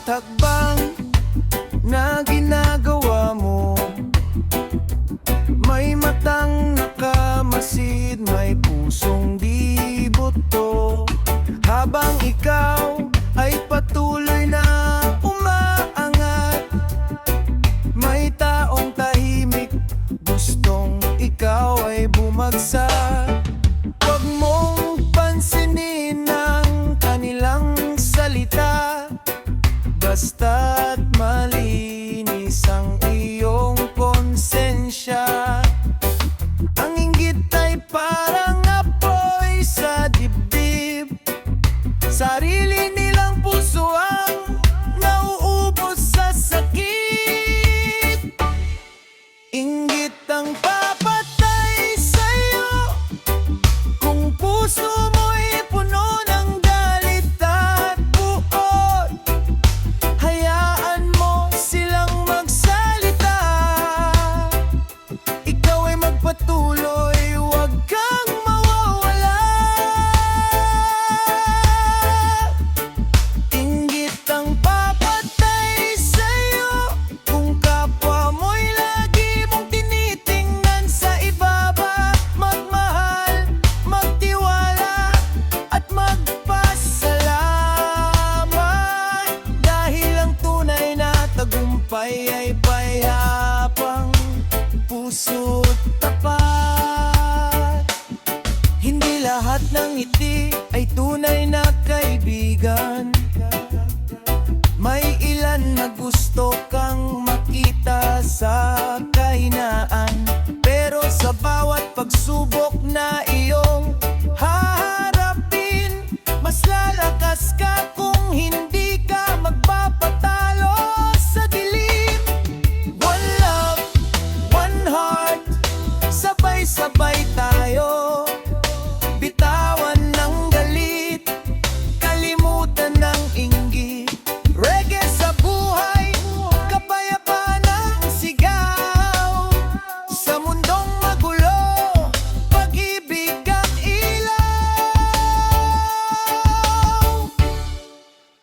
hakbang na ginagawa mo, may matang nakamasid, may pusong di buto. Habang ikaw ay patuloy na umaangat, may taong tahimik, gustong ikaw ay bumagsak. Huwag mong pansinin ang kanilang salita, basta't malinis ang iyong konsensya. Ang inggit ay parang apoy sa dibdib, sarili nilang puso ang nauubos sa sakit. Inggit ang papatay sa'yo kung puso mo'y puno ng galit at buot. Hayaan mo silang magsalita, ikaw ay magpatuloy, huwag kang mawawala. Inggit ang papatay sa'yo kung kapwa mo'y lagi mong tinitingnan sa ibaba. Magmahal, magtiwala at magpasalamat, dahil ang tunay na tagumpay ay payapang puso't tapat. Hindi lahat ng ngiti ay tunay na kaibigan, may ilan na gusto kang makita sa kahinaan. Pero sa bawat pagsubok na iyong haharapin, mas lalakas ka kung hindi ka magpapatalo sa dilim. One love, one heart, sabay-sabay tayo. Bitawan ng galit, kalimutan ng inggit. Reggae sa buhay, kapayapaan ang sigaw. Sa mundong magulo, pag-ibig ang ilaw.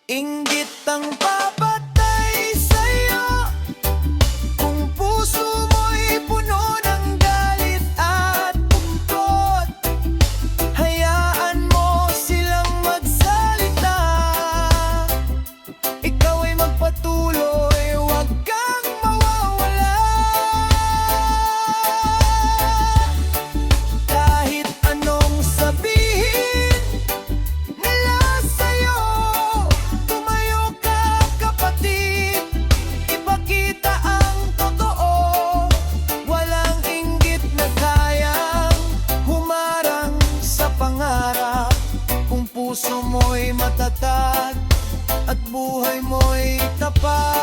Inggit ang papatay sa'yo kung puso mo'y puno ng galit at bungkot. Hayaan mo silang magsalita, ikaw ay magpatuloy, huwag kang mawawala. Kahit anong sabihin nila sa'yo, tumayo ka kapatid, ipakita ang totoo. Walang inggit na kayang humarang sa pangarap kung puso mo'y matatag at buhay mo'y tapat.